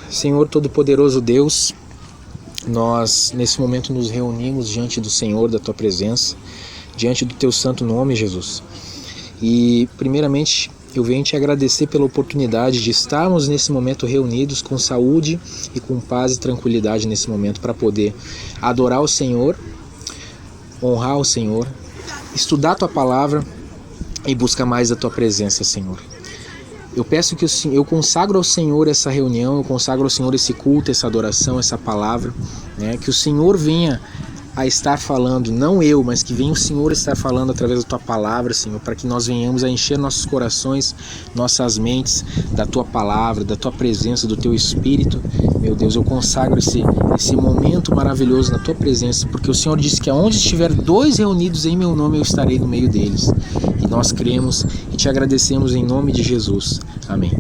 Senhor Todo-Poderoso Deus, nós nesse momento nos reunimos diante do Senhor, da Tua presença, diante do Teu santo nome, Jesus. E primeiramente eu venho te agradecer pela oportunidade de estarmos nesse momento reunidos com saúde e com paz e tranquilidade nesse momento para poder adorar o Senhor, honrar o Senhor, estudar a Tua palavra e buscar mais a Tua presença, Senhor. Eu peço que eu consagro ao Senhor essa reunião, eu consagro ao Senhor esse culto, essa adoração, essa palavra, né? Que o Senhor venha a estar falando, não eu, mas que venha o Senhor estar falando através da Tua palavra, Senhor, para que nós venhamos a encher nossos corações, nossas mentes da Tua palavra, da Tua presença, do Teu Espírito. Meu Deus, eu consagro esse momento maravilhoso na Tua presença, porque o Senhor disse que aonde estiver 2 reunidos em meu nome, eu estarei no meio deles. E nós cremos e te agradecemos em nome de Jesus. Amém.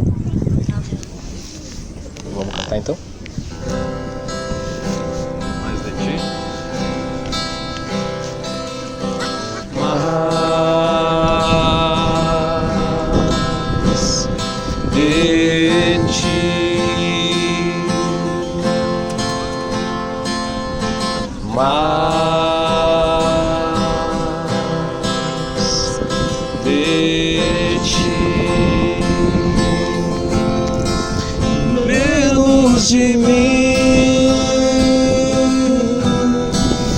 Vamos cantar então? Mais de ti. Mais de ti. Mais de ti. Menos de mim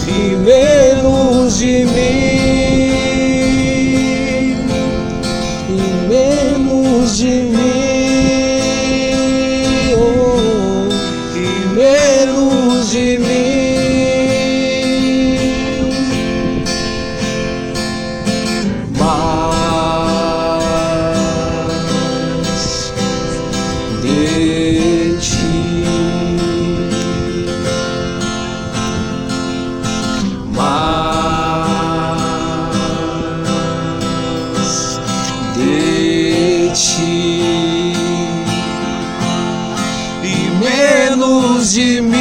e menos de mim e menos de mim, oh, e menos de mim. De mim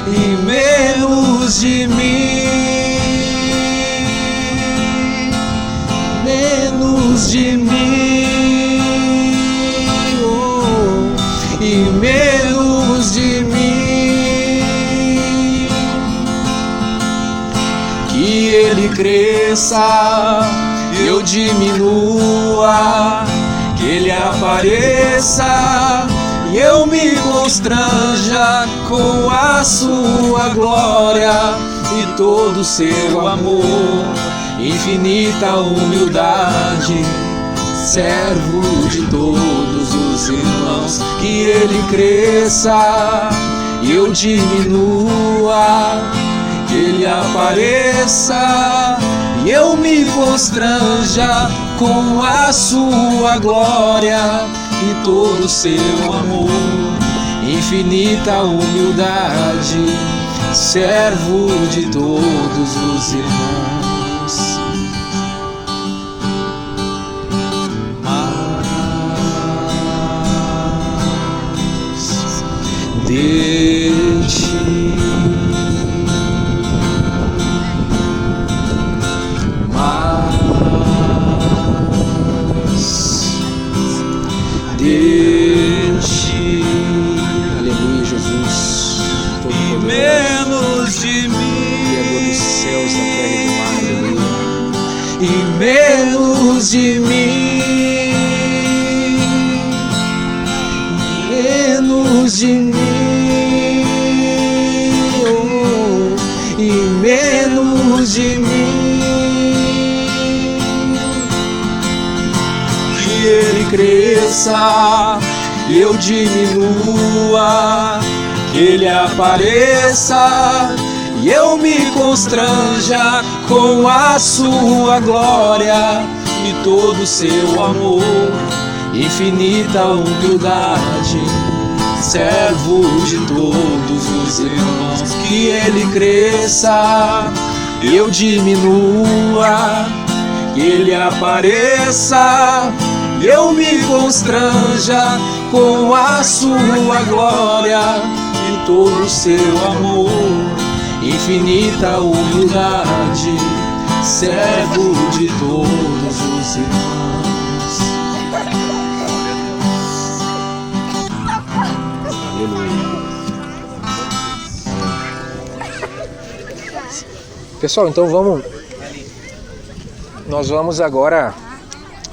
e menos de mim, menos de mim, oh, e menos de mim. Que Ele cresça, eu diminua. Que Ele apareça e eu me constranja com a Sua glória e todo o Seu amor, infinita humildade, servo de todos os irmãos. Que Ele cresça e eu diminua, que Ele apareça e eu me constranja com a Sua glória e todo o Seu amor, infinita humildade, servo de todos os irmãos. Mais de ti. De ti. Aleluia, Jesus. E menos de mim, Criador dos céus, da terra e do mar. Aleluia. e menos de mim, menos de mim, oh, e menos de mim. Que Ele cresça, eu diminua, que Ele apareça e eu me constranja com a Sua glória e todo o Seu amor, infinita humildade, servo de todos os irmãos. Que Ele cresça, eu diminua, que Ele apareça, eu me constranja com a Sua glória e todo o Seu amor, infinita humildade, servo de todos os irmãos. Pessoal, então nós vamos agora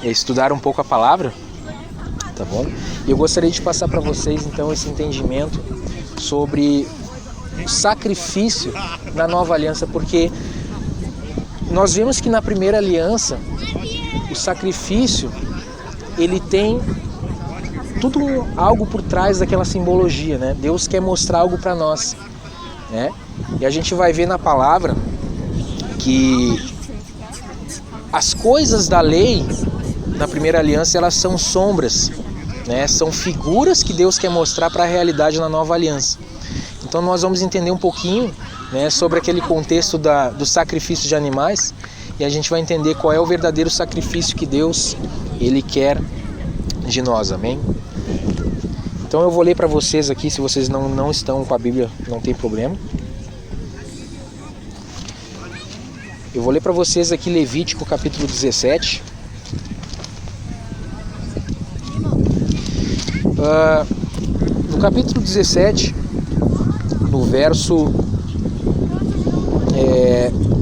estudar um pouco a palavra, tá bom? E eu gostaria de passar para vocês então esse entendimento sobre o sacrifício na nova aliança, porque nós vemos que na primeira aliança o sacrifício ele tem tudo algo por trás daquela simbologia, né? Deus quer mostrar algo para nós, né? E a gente vai ver na palavra que as coisas da lei na primeira aliança elas são sombras, né? São figuras que Deus quer mostrar para a realidade na nova aliança. Então nós vamos entender um pouquinho, né, sobre aquele contexto do sacrifício de animais, e a gente vai entender qual é o verdadeiro sacrifício que Deus ele quer de nós, amém? Então eu vou ler para vocês aqui, se vocês não estão com a Bíblia, não tem problema. Eu vou ler para vocês aqui Levítico capítulo 17. No capítulo 17, no verso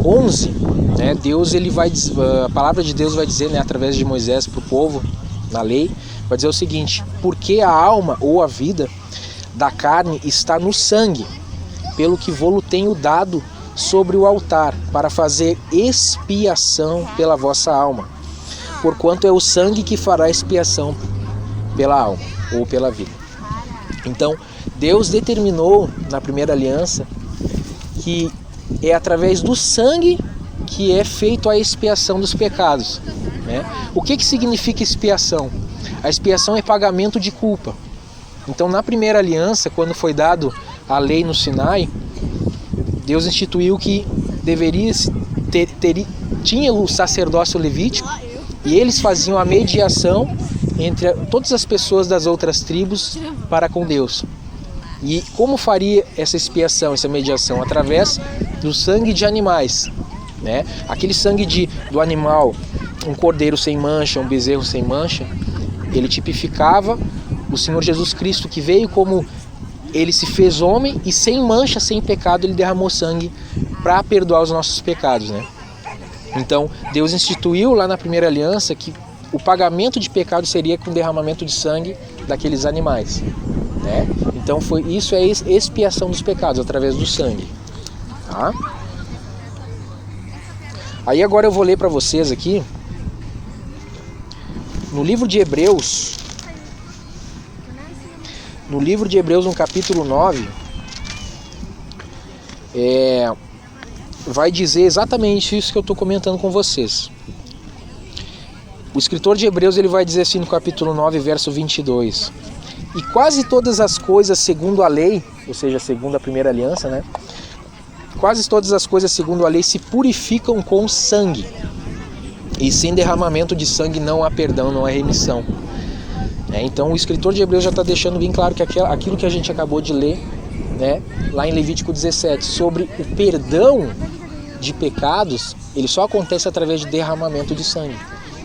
11, né, Deus ele vai, a palavra de Deus vai dizer, né, através de Moisés para o povo, na lei, vai dizer o seguinte: porque a alma ou a vida da carne está no sangue, pelo que vô-lo tenho dado sobre o altar, para fazer expiação pela vossa alma, porquanto é o sangue que fará expiação pela alma ou pela vida. Então, Deus determinou na primeira aliança que é através do sangue que é feito a expiação dos pecados, né? O que significa expiação? A expiação é pagamento de culpa. Então, na primeira aliança, quando foi dado a lei no Sinai, Deus instituiu que tinha o sacerdócio levítico e eles faziam a mediação entre todas as pessoas das outras tribos para com Deus. E como faria essa expiação, essa mediação? Através do sangue de animais, né? Aquele sangue do animal, um cordeiro sem mancha, um bezerro sem mancha, ele tipificava o Senhor Jesus Cristo, que veio como ele se fez homem e sem mancha, sem pecado, ele derramou sangue para perdoar os nossos pecados, né? Então Deus instituiu lá na primeira aliança que o pagamento de pecado seria com o derramamento de sangue daqueles animais, né? Então isso é expiação dos pecados através do sangue, tá? Aí agora eu vou ler para vocês aqui no livro de Hebreus, no capítulo 9, vai dizer exatamente isso que eu estou comentando com vocês. O escritor de Hebreus ele vai dizer assim no capítulo 9, verso 22: e quase todas as coisas segundo a lei, ou seja, segundo a primeira aliança, né? Quase todas as coisas segundo a lei se purificam com sangue, e sem derramamento de sangue não há perdão, não há remissão. Então o escritor de Hebreus já está deixando bem claro que aquilo que a gente acabou de ler, né, lá em Levítico 17, sobre o perdão de pecados, ele só acontece através de derramamento de sangue.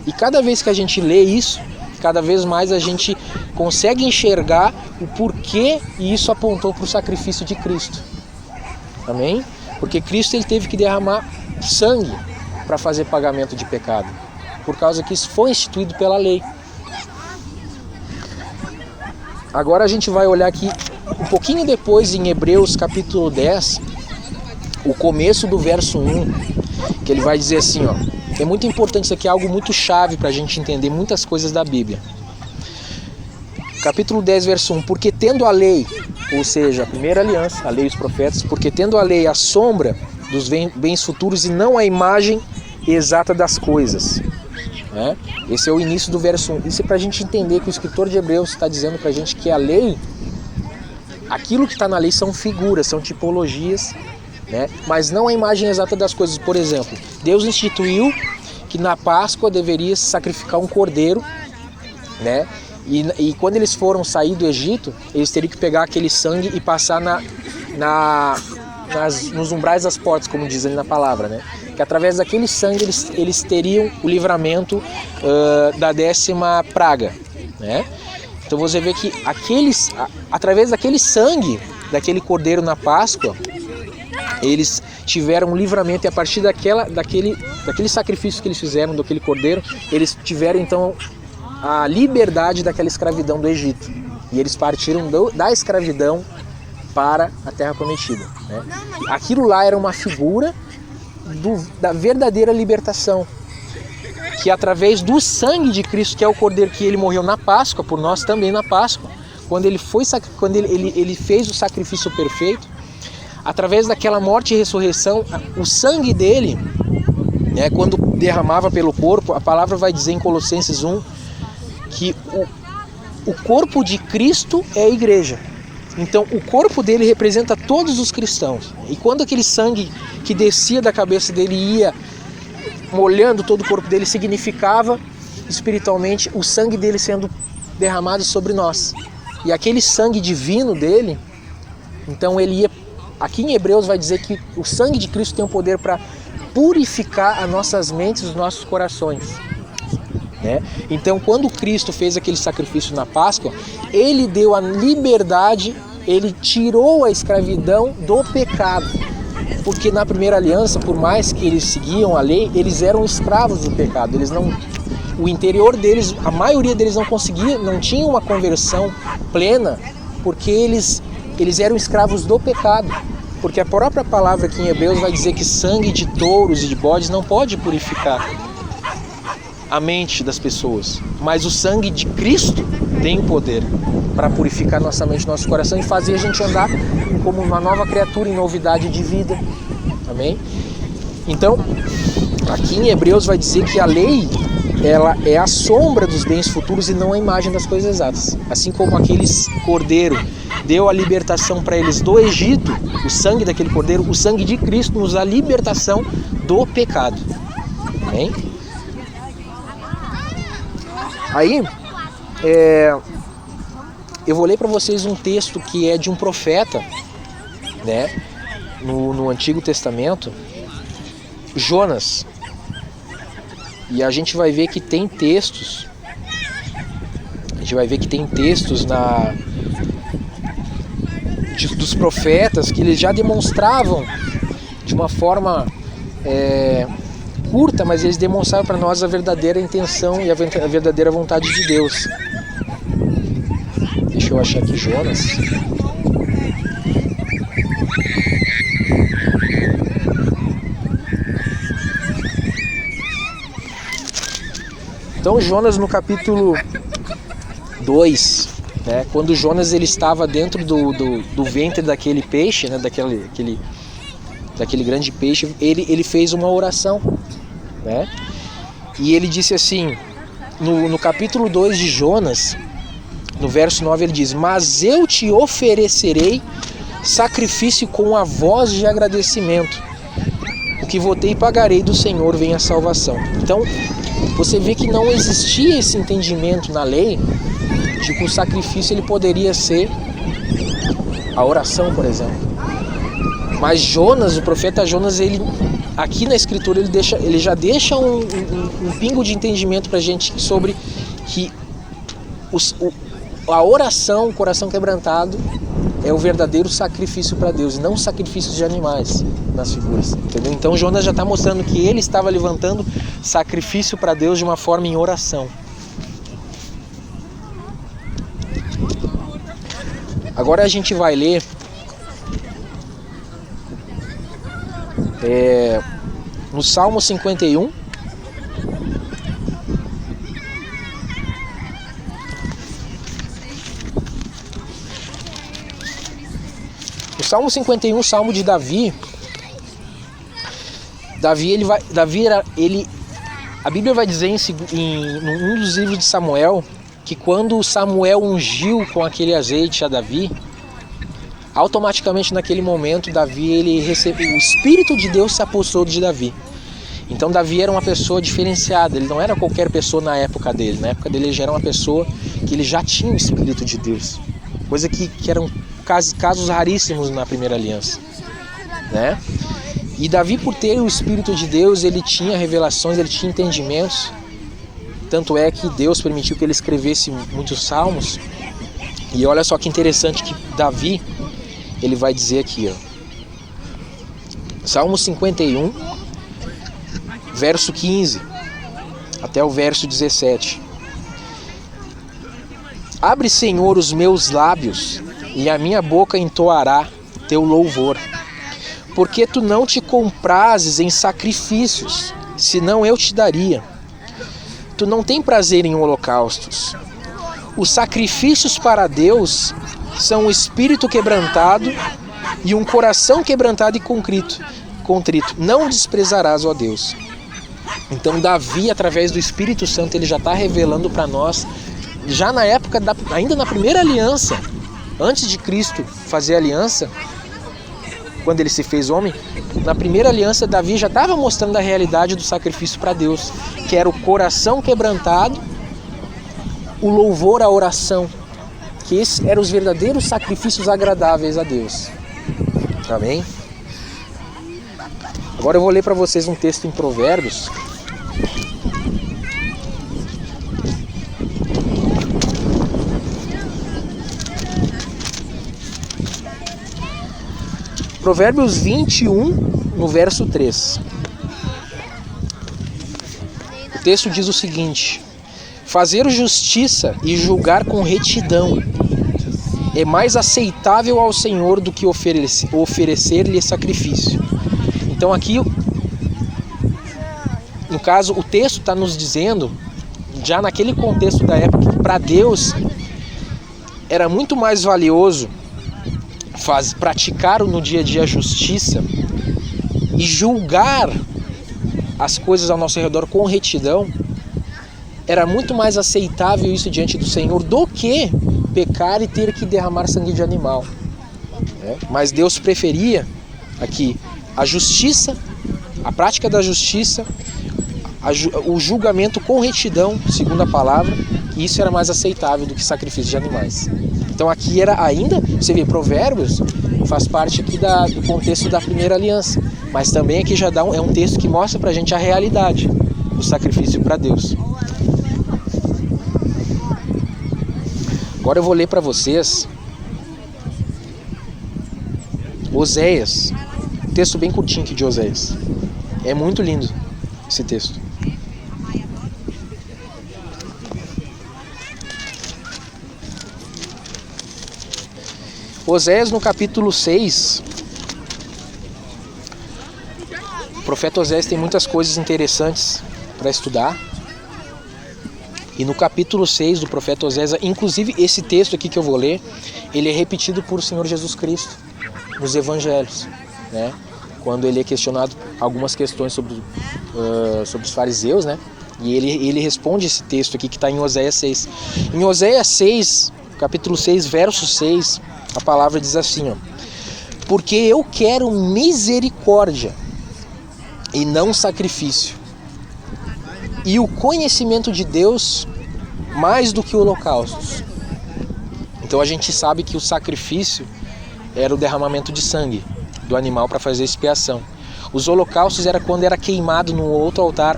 E cada vez que a gente lê isso, cada vez mais a gente consegue enxergar o porquê isso apontou para o sacrifício de Cristo. Amém? Porque Cristo ele teve que derramar sangue para fazer pagamento de pecado, por causa que isso foi instituído pela lei. Agora a gente vai olhar aqui um pouquinho depois em Hebreus capítulo 10, o começo do verso 1, que ele vai dizer assim, ó, é muito importante, isso aqui é algo muito chave para a gente entender muitas coisas da Bíblia. Capítulo 10, verso 1, porque tendo a lei, ou seja, a primeira aliança, a lei e os profetas, porque tendo a lei a sombra dos bens futuros e não a imagem exata das coisas. Né? Esse é o início do verso 1. Isso é para a gente entender que o escritor de Hebreus está dizendo para a gente que a lei, aquilo que está na lei são figuras, são tipologias, né? Mas não a imagem exata das coisas. Por exemplo, Deus instituiu que na Páscoa deveria se sacrificar um cordeiro, né? E quando eles foram sair do Egito, eles teriam que pegar aquele sangue e passar nos umbrais das portas, como diz ali na palavra, né? Que através daquele sangue eles teriam o livramento da 10ª praga, né? Então você vê que através daquele sangue, daquele cordeiro na Páscoa, eles tiveram um livramento, e a partir daquele sacrifício que eles fizeram, daquele cordeiro, eles tiveram então a liberdade daquela escravidão do Egito. E eles partiram da escravidão para a Terra Prometida, né? Aquilo lá era uma figura da verdadeira libertação, que através do sangue de Cristo, que é o cordeiro que ele morreu na Páscoa, por nós também na Páscoa, quando ele fez o sacrifício perfeito, através daquela morte e ressurreição, o sangue dele, né, quando derramava pelo corpo, a palavra vai dizer em Colossenses 1 que o corpo de Cristo é a igreja. Então o corpo dele representa todos os cristãos. E quando aquele sangue que descia da cabeça dele ia molhando todo o corpo dele, significava espiritualmente o sangue dele sendo derramado sobre nós. E aquele sangue divino dele, então ele ia, aqui em Hebreus vai dizer que o sangue de Cristo tem o poder para purificar as nossas mentes, os nossos corações, né? Então quando Cristo fez aquele sacrifício na Páscoa, ele deu a liberdade, ele tirou a escravidão do pecado. Porque na primeira aliança, por mais que eles seguiam a lei, eles eram escravos do pecado. O interior deles, a maioria deles não tinha uma conversão plena, porque eles eram escravos do pecado. Porque a própria palavra aqui em Hebreus vai dizer que sangue de touros e de bodes não pode purificar a mente das pessoas. Mas o sangue de Cristo tem o poder para purificar nossa mente, nosso coração e fazer a gente andar como uma nova criatura em novidade de vida. Amém? Então, aqui em Hebreus vai dizer que a lei, ela é a sombra dos bens futuros e não a imagem das coisas exatas. Assim como aqueles cordeiro deu a libertação para eles do Egito, o sangue daquele cordeiro, o sangue de Cristo nos dá a libertação do pecado. Amém? Aí, eu vou ler para vocês um texto que é de um profeta, né, no Antigo Testamento, Jonas. E a gente vai ver que tem textos, dos profetas que eles já demonstravam de uma forma curta, mas eles demonstraram para nós a verdadeira intenção e a verdadeira vontade de Deus. Deixa eu achar aqui Jonas. Então Jonas no capítulo 2, né, quando Jonas ele estava dentro do ventre daquele peixe, né, daquele grande peixe, ele fez uma oração, né? E ele disse assim, no capítulo 2 de Jonas, no verso 9 ele diz: mas eu te oferecerei sacrifício com a voz de agradecimento, o que votei e pagarei do Senhor vem a salvação. Então você vê que não existia esse entendimento na lei de que o sacrifício ele poderia ser a oração, por exemplo. Mas Jonas, o profeta Jonas, ele aqui na escritura ele já deixa um pingo de entendimento para a gente sobre que a oração, o coração quebrantado, é o verdadeiro sacrifício para Deus, e não sacrifícios de animais nas figuras, entendeu? Então Jonas já está mostrando que ele estava levantando sacrifício para Deus de uma forma em oração. Agora a gente vai ler no Salmo 51. O Salmo 51, o Salmo de Davi. A Bíblia vai dizer em um dos livros de Samuel que quando Samuel ungiu com aquele azeite a Davi, automaticamente naquele momento Davi ele recebeu, o Espírito de Deus se apossou de Davi. Então Davi era uma pessoa diferenciada, ele não era qualquer pessoa na época dele. Na época dele ele já era uma pessoa que ele já tinha o Espírito de Deus, coisa que eram casos raríssimos na primeira aliança, né? E Davi, por ter o Espírito de Deus, ele tinha revelações, ele tinha entendimentos. Tanto é que Deus permitiu que ele escrevesse muitos salmos. E olha só que interessante que Davi, ele vai dizer aqui, ó, Salmo 51, verso 15 até o verso 17. Abre, Senhor, os meus lábios, e a minha boca entoará teu louvor. Porque tu não te comprases em sacrifícios, senão eu te daria. Tu não tem prazer em holocaustos. Os sacrifícios para Deus são um espírito quebrantado e um coração quebrantado e contrito. Não desprezarás, ó Deus. Então Davi, através do Espírito Santo, ele já está revelando para nós, já na época, ainda na primeira aliança, antes de Cristo fazer a aliança, quando ele se fez homem, na primeira aliança, Davi já estava mostrando a realidade do sacrifício para Deus, que era o coração quebrantado, o louvor à oração, que esses eram os verdadeiros sacrifícios agradáveis a Deus. Amém? Agora eu vou ler para vocês um texto em Provérbios. Provérbios 21, no verso 3. O texto diz o seguinte: fazer justiça e julgar com retidão é mais aceitável ao Senhor do que oferecer-lhe sacrifício. Então aqui, no caso, o texto está nos dizendo, já naquele contexto da época, que para Deus era muito mais valioso praticar no dia a dia a justiça e julgar as coisas ao nosso redor com retidão. Era muito mais aceitável isso diante do Senhor do que pecar e ter que derramar sangue de animal. Mas Deus preferia aqui a justiça, a prática da justiça, o julgamento com retidão, segundo a palavra, e isso era mais aceitável do que sacrifício de animais. Então aqui era ainda, você vê, Provérbios faz parte aqui do contexto da primeira aliança, mas também aqui já é um texto que mostra pra gente a realidade do sacrifício para Deus. Agora eu vou ler para vocês Oséias, um texto bem curtinho aqui de Oséias. É muito lindo esse texto. Oséias, no capítulo 6, o profeta Oséias tem muitas coisas interessantes para estudar. E no capítulo 6 do profeta Oséias, inclusive esse texto aqui que eu vou ler, ele é repetido por Senhor Jesus Cristo nos evangelhos, né? Quando ele é questionado algumas questões sobre os fariseus, né? E ele responde esse texto aqui que está em Oséias 6. Em Oséias 6, capítulo 6, verso 6, a palavra diz assim, ó: porque eu quero misericórdia e não sacrifício, e o conhecimento de Deus mais do que holocaustos. Então a gente sabe que o sacrifício era o derramamento de sangue do animal para fazer expiação. Os holocaustos era quando era queimado no outro altar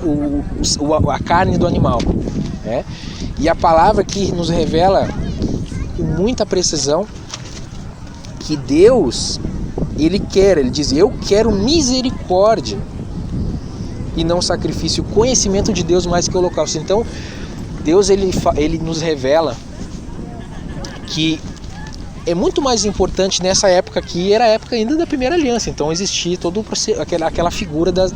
a carne do animal, né? E a palavra que nos revela com muita precisão que Deus, ele diz, eu quero misericórdia e não sacrifício, o conhecimento de Deus mais que o holocausto. Então Deus ele nos revela que é muito mais importante nessa época aqui, era a época ainda da primeira aliança, então existia todo aquela figura do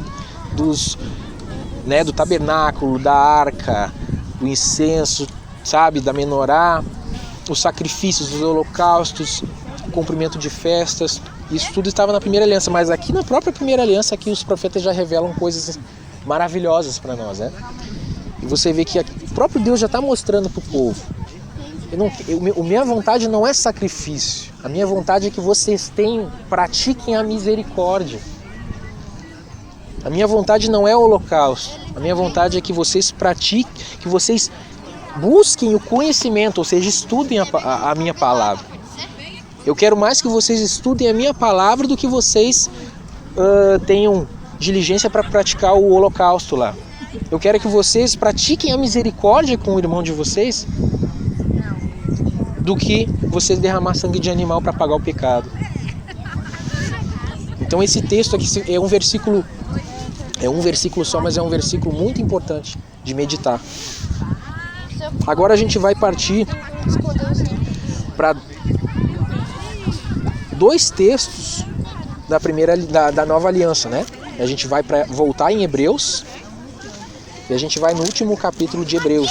tabernáculo, da arca, do incenso, sabe, da menorá, os sacrifícios, os holocaustos, o cumprimento de festas. Isso tudo estava na primeira aliança, mas aqui na própria primeira aliança aqui os profetas já revelam coisas maravilhosas para nós, né? E você vê que o próprio Deus já está mostrando para o povo. Minha vontade não é sacrifício. A minha vontade é que vocês pratiquem a misericórdia. A minha vontade não é o holocausto. A minha vontade é que vocês pratiquem, que vocês busquem o conhecimento, ou seja, estudem a minha palavra. Eu quero mais que vocês estudem a minha palavra do que vocês tenham diligência para praticar o holocausto lá. Eu quero que vocês pratiquem a misericórdia com o irmão de vocês do que vocês derramar sangue de animal para pagar o pecado. Então esse texto aqui é um versículo só, mas é um versículo muito importante de meditar. Agora a gente vai partir para 2 textos da nova aliança, né? A gente vai voltar em Hebreus e a gente vai no último capítulo de Hebreus.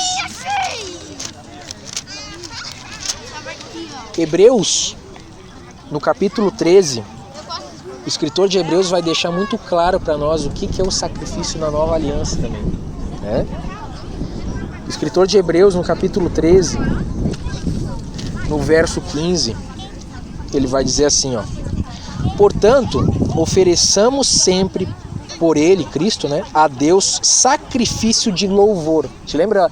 Hebreus, no capítulo 13, o escritor de Hebreus vai deixar muito claro para nós o que é o sacrifício na nova aliança também, né? O escritor de Hebreus, no capítulo 13, no verso 15, ele vai dizer assim, ó: portanto, ofereçamos sempre por ele, Cristo, né, a Deus sacrifício de louvor. Te lembra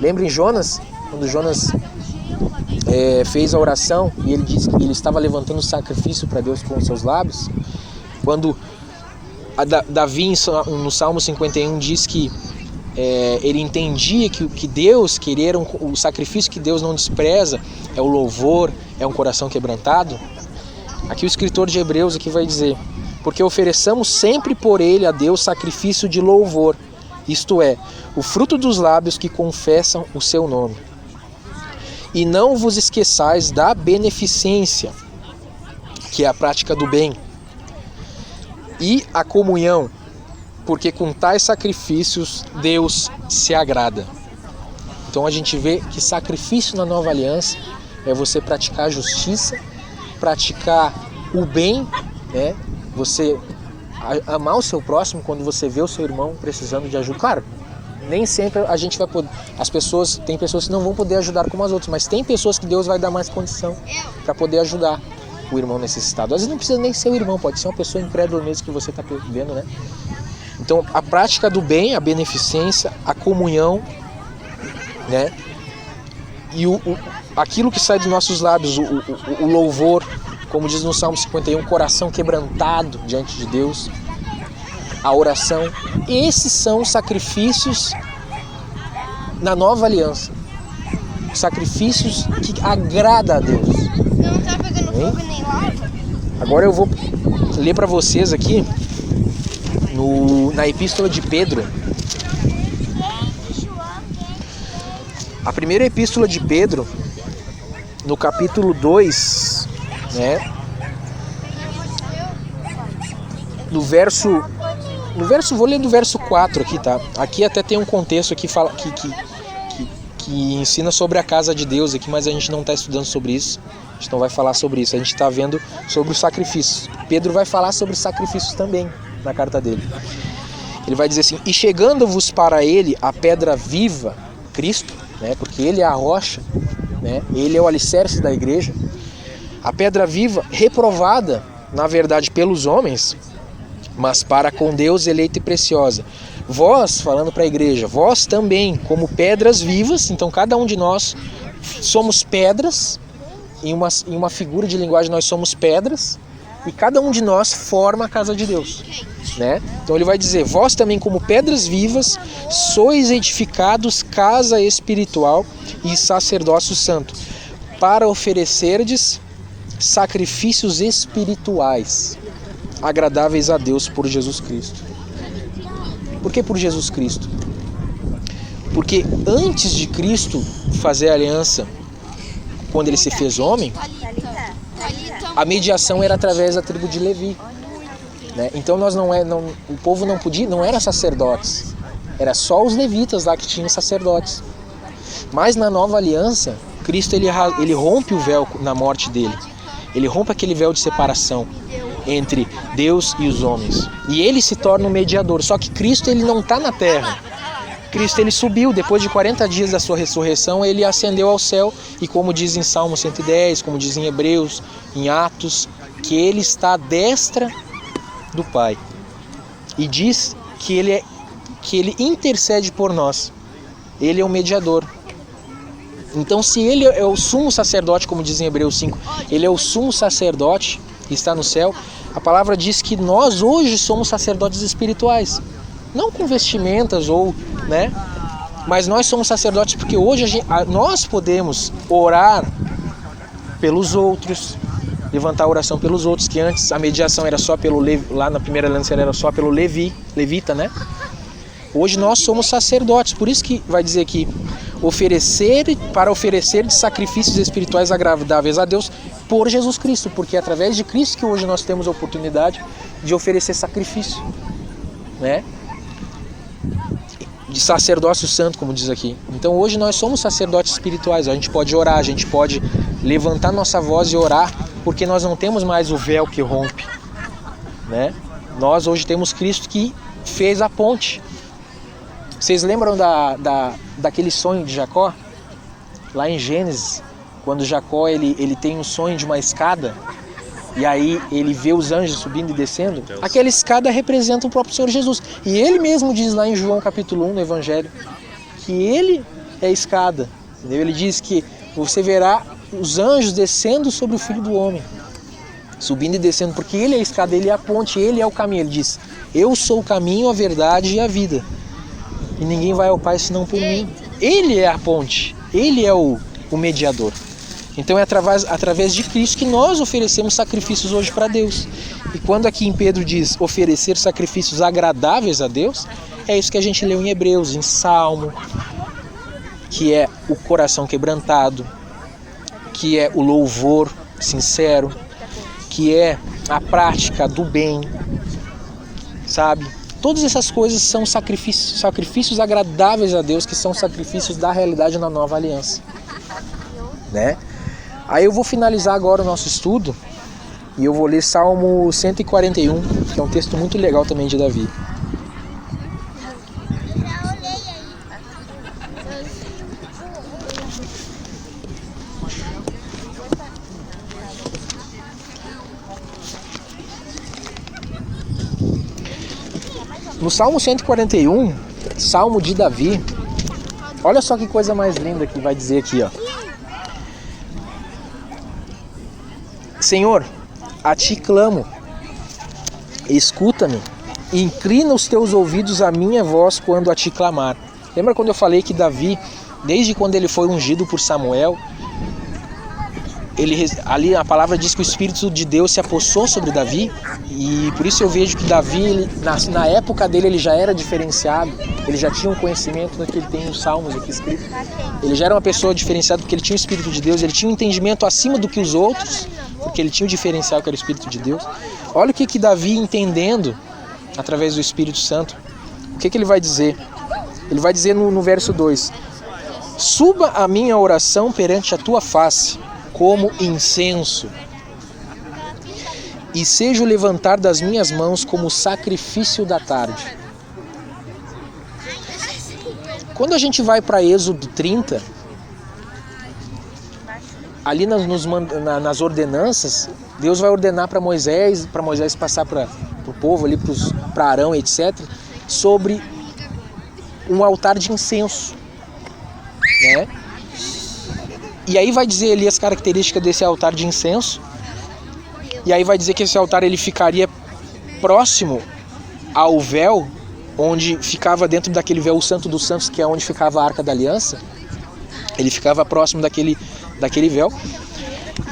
em Jonas, quando Jonas fez a oração e ele disse que ele estava levantando sacrifício para Deus com os seus lábios? Quando Davi, no Salmo 51, diz que ele entendia que Deus queria o sacrifício que Deus não despreza é o louvor, é um coração quebrantado. Aqui o escritor de Hebreus aqui vai dizer: porque ofereçamos sempre por ele a Deus sacrifício de louvor, isto é, o fruto dos lábios que confessam o seu nome. E não vos esqueçais da beneficência, que é a prática do bem, e a comunhão, porque com tais sacrifícios Deus se agrada. Então a gente vê que sacrifício na nova aliança é você praticar a justiça, praticar o bem, né? Você amar o seu próximo quando você vê o seu irmão precisando de ajuda. Claro, nem sempre a gente vai poder. Tem pessoas que não vão poder ajudar como as outras, mas tem pessoas que Deus vai dar mais condição para poder ajudar o irmão necessitado. Às vezes não precisa nem ser o irmão, pode ser uma pessoa incrédula mesmo que você está vendo, né? Então a prática do bem, a beneficência, a comunhão, né? E aquilo que sai dos nossos lábios, o louvor, como diz no Salmo 51, coração quebrantado diante de Deus, a oração. Esses são os sacrifícios na nova aliança, sacrifícios que agradam a Deus. Não tá pegando fogo nem lava? Agora eu vou ler para vocês aqui na epístola de Pedro. A primeira epístola de Pedro, no capítulo 2, né? Vou ler do verso 4 aqui, tá? Aqui até tem um contexto aqui que ensina sobre a casa de Deus aqui, mas a gente não está estudando sobre isso. A gente não vai falar sobre isso. A gente está vendo sobre os sacrifícios. Pedro vai falar sobre sacrifícios também na carta dele. Ele vai dizer assim: e chegando-vos para ele a pedra viva, Cristo, né? Porque ele é a rocha, né? Ele é o alicerce da igreja. A pedra viva, reprovada, na verdade, pelos homens, mas para com Deus eleita e preciosa. Vós, falando para a igreja, vós também, como pedras vivas, então cada um de nós somos pedras, em uma figura de linguagem nós somos pedras, e cada um de nós forma a casa de Deus, né? Então ele vai dizer: vós também, como pedras vivas, sois edificados casa espiritual e sacerdócio santo, para oferecerdes sacrifícios espirituais agradáveis a Deus por Jesus Cristo. Por que por Jesus Cristo? Porque antes de Cristo fazer a aliança, quando ele se fez homem, a mediação era através da tribo de Levi, né? Então o povo não era sacerdotes, era só os levitas lá que tinham sacerdotes. Mas na nova aliança, Cristo ele rompe o véu na morte dele. Ele rompe aquele véu de separação entre Deus e os homens. E ele se torna um mediador. Só que Cristo ele não está na terra. Cristo ele subiu. Depois de 40 dias da sua ressurreição, ele ascendeu ao céu. E como diz em Salmo 110, como diz em Hebreus, em Atos, que ele está à destra do Pai. E diz que ele intercede por nós. Ele é o mediador. Então, se ele é o sumo sacerdote, como diz em Hebreus 5, ele é o sumo sacerdote que está no céu, a palavra diz que nós hoje somos sacerdotes espirituais. Não com vestimentas né? Mas nós somos sacerdotes porque hoje nós podemos orar pelos outros, levantar a oração pelos outros, que antes a mediação era só pelo lá na primeira aliança era só pelo levita, né? Hoje nós somos sacerdotes, por isso que vai dizer aqui, para oferecer de sacrifícios espirituais agradáveis a Deus por Jesus Cristo, porque é através de Cristo que hoje nós temos a oportunidade de oferecer sacrifício, né? De sacerdócio santo, como diz aqui. Então hoje nós somos sacerdotes espirituais, a gente pode orar, a gente pode levantar nossa voz e orar, porque nós não temos mais o véu que rompe, né? Nós hoje temos Cristo que fez a ponte. Vocês lembram daquele sonho de Jacó? Lá em Gênesis, quando Jacó ele tem um sonho de uma escada, e aí ele vê os anjos subindo e descendo. Aquela escada representa o próprio Senhor Jesus. E ele mesmo diz lá em João capítulo 1, no Evangelho, que ele é a escada. Entendeu? Ele diz que você verá os anjos descendo sobre o Filho do Homem, subindo e descendo, porque ele é a escada, ele é a ponte, ele é o caminho. Ele diz, eu sou o caminho, a verdade e a vida. E ninguém vai ao Pai senão por mim. Ele é a ponte, ele é o mediador. Então é através de Cristo que nós oferecemos sacrifícios hoje para Deus. E quando aqui em Pedro diz oferecer sacrifícios agradáveis a Deus, é isso que a gente leu em Hebreus, em Salmo, que é o coração quebrantado, que é o louvor sincero, que é a prática do bem, sabe? Todas essas coisas são sacrifícios agradáveis a Deus, que são sacrifícios da realidade na nova aliança, né? Aí eu vou finalizar agora o nosso estudo e eu vou ler Salmo 141, que é um texto muito legal também de Davi. No Salmo 141, Salmo de Davi, olha só que coisa mais linda que vai dizer aqui, ó. Senhor, a ti clamo, escuta-me, e inclina os teus ouvidos à minha voz quando a ti clamar. Lembra quando eu falei que Davi, desde quando ele foi ungido por Samuel, ali a palavra diz que o Espírito de Deus se apossou sobre Davi, e por isso eu vejo que Davi, na época dele, ele já era diferenciado, ele já tinha um conhecimento do que ele tem nos Salmos aqui escrito. Ele já era uma pessoa diferenciada porque ele tinha o Espírito de Deus, ele tinha um entendimento acima do que os outros, porque ele tinha o diferencial que era o Espírito de Deus. Olha o que Davi, entendendo, através do Espírito Santo, o que ele vai dizer? Ele vai dizer no verso 2, suba a minha oração perante a tua face, como incenso, e seja o levantar das minhas mãos como sacrifício da tarde. Quando a gente vai para Êxodo 30, ali nas ordenanças, Deus vai ordenar para Moisés passar para o povo, ali para Arão, etc., sobre um altar de incenso, né? E aí vai dizer ali as características desse altar de incenso. E aí vai dizer que esse altar ele ficaria próximo ao véu, onde ficava dentro daquele véu o Santo dos Santos, que é onde ficava a Arca da Aliança. Ele ficava próximo daquele véu.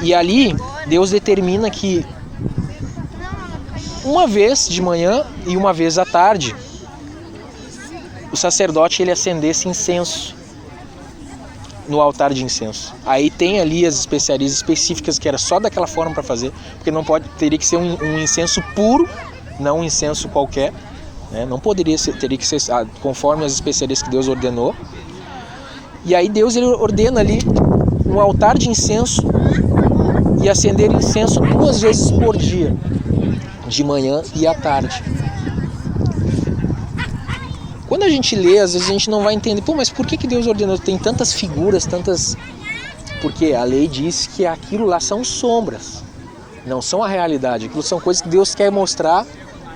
E ali Deus determina que uma vez de manhã e uma vez à tarde, o sacerdote ele acendesse incenso no altar de incenso. Aí tem ali as especiarias específicas que era só daquela forma para fazer, porque teria que ser um incenso puro, não um incenso qualquer, né? Não poderia ser, teria que ser conforme as especiarias que Deus ordenou. E aí Deus ele ordena ali um altar de incenso e acender incenso 2 vezes por dia, de manhã e à tarde. Quando a gente lê, às vezes a gente não vai entender, mas por que Deus ordenou? Tem tantas figuras, porque a lei diz que aquilo lá são sombras, não são a realidade. Aquilo são coisas que Deus quer mostrar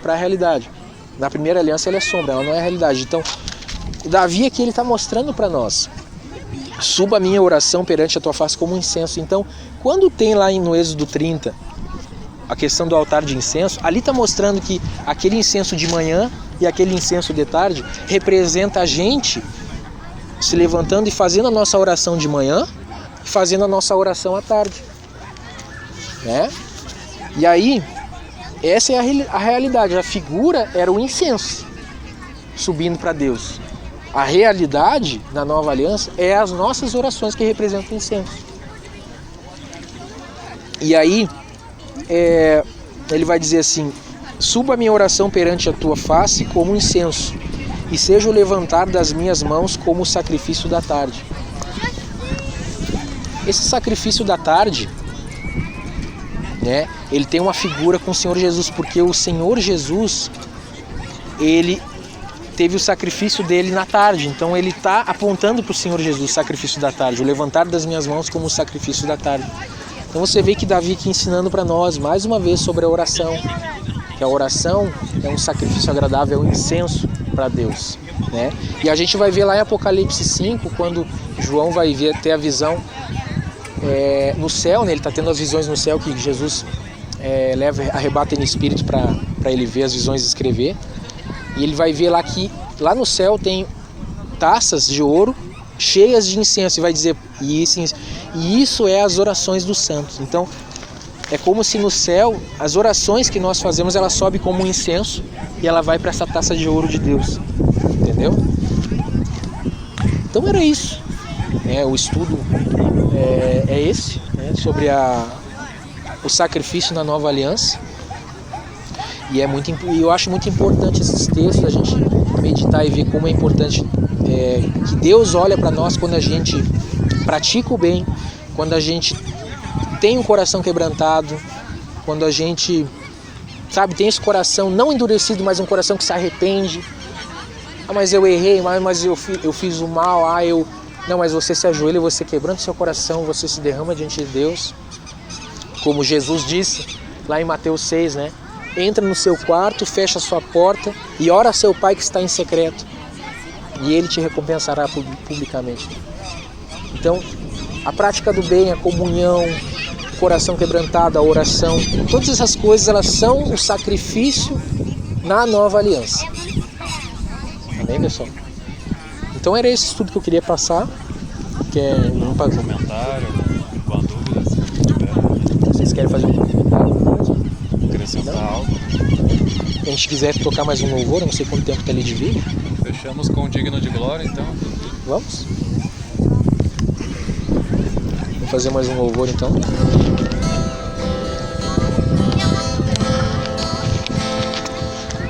para a realidade. Na primeira aliança ela é sombra, ela não é a realidade. Então, Davi aqui ele está mostrando para nós, suba a minha oração perante a tua face como incenso. Então, quando tem lá no Êxodo 30 a questão do altar de incenso, ali está mostrando que aquele incenso de manhã e aquele incenso de tarde representa a gente se levantando e fazendo a nossa oração de manhã e fazendo a nossa oração à tarde, né? E aí, essa é a realidade. A figura era o incenso subindo para Deus. A realidade na nova aliança é as nossas orações que representam o incenso. E aí, ele vai dizer assim: suba a minha oração perante a tua face como um incenso, e seja o levantar das minhas mãos como o sacrifício da tarde. Esse sacrifício da tarde, né, ele tem uma figura com o Senhor Jesus, porque o Senhor Jesus, ele teve o sacrifício dele na tarde, então ele está apontando para o Senhor Jesus o sacrifício da tarde, o levantar das minhas mãos como o sacrifício da tarde. Então você vê que Davi aqui ensinando para nós mais uma vez sobre a oração, que a oração é um sacrifício agradável, é um incenso para Deus, né? E a gente vai ver lá em Apocalipse 5, quando João vai ter a visão no céu, né? Ele está tendo as visões no céu, que Jesus arrebata ele em espírito para ele ver as visões e escrever. E ele vai ver lá que lá no céu tem taças de ouro cheias de incenso, e vai dizer, e isso é as orações dos santos. Então é como se no céu as orações que nós fazemos, ela sobe como um incenso e ela vai para essa taça de ouro de Deus, entendeu? Então era isso, o estudo é esse, né, sobre o sacrifício na nova aliança. E eu acho muito importante esses textos, a gente meditar e ver como é importante que Deus olha para nós quando a gente pratica o bem, quando a gente tem um coração quebrantado, quando a gente, tem esse coração não endurecido, mas um coração que se arrepende. Mas eu errei, mas eu fiz o mal, Não, mas você se ajoelha e você quebranta seu coração, você se derrama diante de Deus. Como Jesus disse lá em Mateus 6, né? Entra no seu quarto, fecha a sua porta e ora a seu pai que está em secreto, e ele te recompensará publicamente. Então, a prática do bem, a comunhão, o coração quebrantado, a oração, todas essas coisas, elas são o sacrifício na nova aliança. Amém, pessoal? Então era esse estudo que eu queria passar. Um comentário, com a dúvida, se tiver. Vocês querem fazer um comentário? Acrescentar algo? Se a gente quiser tocar mais um louvor, eu não sei quanto tempo está ali de vídeo. Fechamos com o Digno de Glória, então. Vamos? Vamos fazer mais um louvor, então.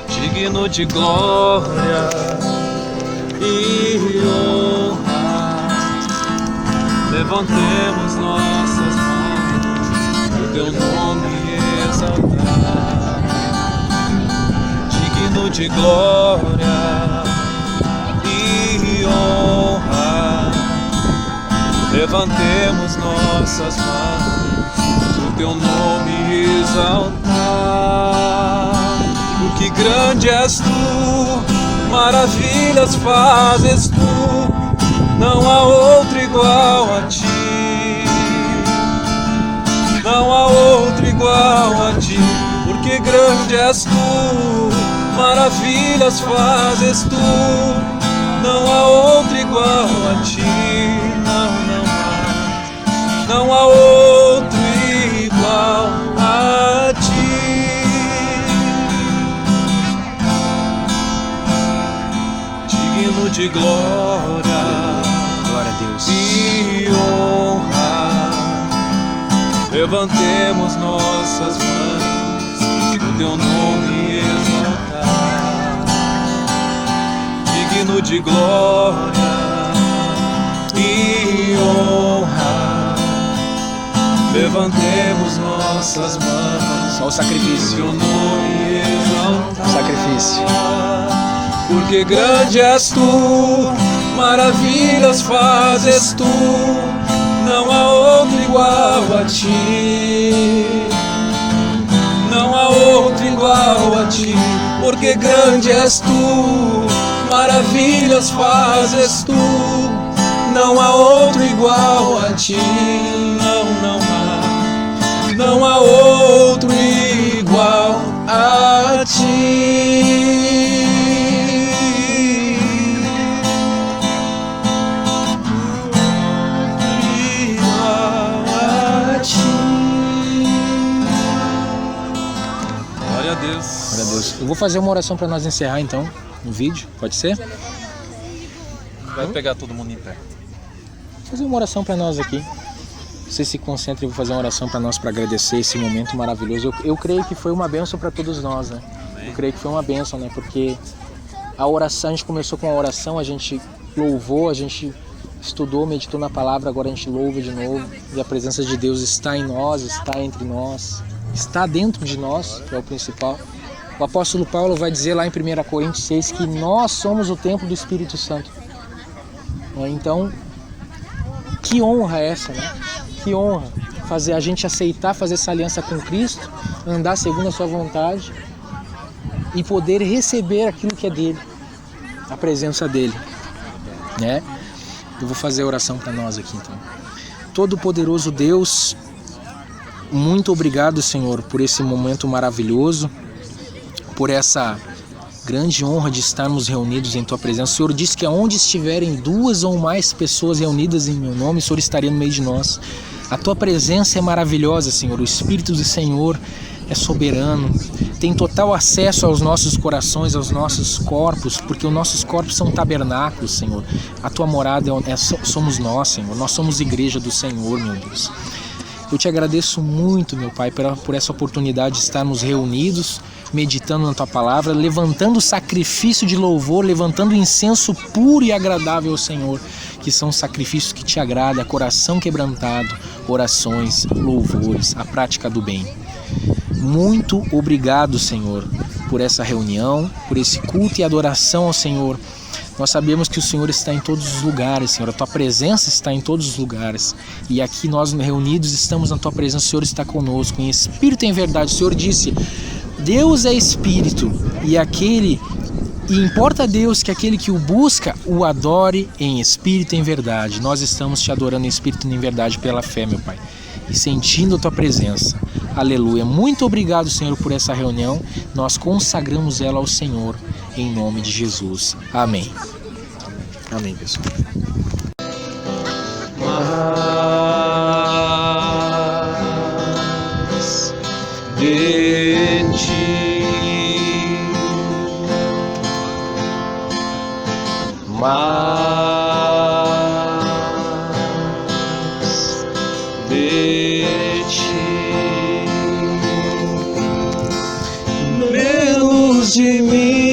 Digno de glória e honra, levantemos nossas mãos, o teu nome exaltar. Digno de glória e honra, levantemos nossas mãos, o teu nome exaltar. Porque grande és tu, maravilhas fazes tu, não há outro igual a ti. Não há outro igual a ti, porque grande és tu, maravilhas fazes tu, não há outro igual a ti. Não há outro igual a ti. Digno de glória, glória a Deus, e honra, levantemos nossas mãos, o teu nome exaltar. Digno de glória e honra, levantemos nossas mãos, só o sacrifício, o teu nome exaltar. Sacrifício. Porque grande és tu, maravilhas fazes tu, não há outro igual a ti. Não há outro igual a ti, porque grande és tu, maravilhas fazes tu, não há outro igual a ti. Não há outro igual a ti. Igual a ti. Eu vou fazer uma oração para nós encerrar então o vídeo, pode ser? Vai pegar todo mundo em pé. Vou fazer uma oração para nós aqui. Você se concentre, eu vou fazer uma oração para nós para agradecer esse momento maravilhoso. Eu creio que foi uma bênção para todos nós, né? Eu creio que foi uma bênção, né? Porque a oração, a gente começou com a oração, a gente louvou, a gente estudou, meditou na palavra, agora a gente louva de novo. E a presença de Deus está em nós, está entre nós, está dentro de nós, que é o principal. O apóstolo Paulo vai dizer lá em 1 Coríntios 6 que nós somos o templo do Espírito Santo. Então, que honra é essa, né? Que honra fazer a gente aceitar fazer essa aliança com Cristo, andar segundo a sua vontade e poder receber aquilo que é dele, a presença dele, né? Eu vou fazer a oração para nós aqui então. Todo-Poderoso Deus, muito obrigado, Senhor, por esse momento maravilhoso, por essa grande honra de estarmos reunidos em Tua presença. O Senhor disse que aonde estiverem 2 ou mais pessoas reunidas em Meu nome, o Senhor estaria no meio de nós. A Tua presença é maravilhosa, Senhor. O Espírito do Senhor é soberano, tem total acesso aos nossos corações, aos nossos corpos, porque os nossos corpos são tabernáculos, Senhor. A Tua morada somos nós, Senhor. Nós somos igreja do Senhor, meu Deus. Eu Te agradeço muito, meu Pai, por essa oportunidade de estarmos reunidos, meditando na Tua palavra, levantando sacrifício de louvor, levantando incenso puro e agradável ao Senhor, que são sacrifícios que Te agrada, coração quebrantado, orações, louvores, a prática do bem. Muito obrigado, Senhor, por essa reunião, por esse culto e adoração ao Senhor. Nós sabemos que o Senhor está em todos os lugares, Senhor. A Tua presença está em todos os lugares. E aqui nós reunidos estamos na Tua presença. O Senhor está conosco em espírito e em verdade. O Senhor disse, Deus é espírito e importa a Deus que aquele que o busca o adore em espírito e em verdade. Nós estamos Te adorando em espírito e em verdade pela fé, meu Pai, e sentindo a Tua presença. Aleluia. Muito obrigado, Senhor, por essa reunião. Nós consagramos ela ao Senhor, em nome de Jesus. Amém. Amém, pessoal. Mas de Ti, mais de Ti, menos de mim.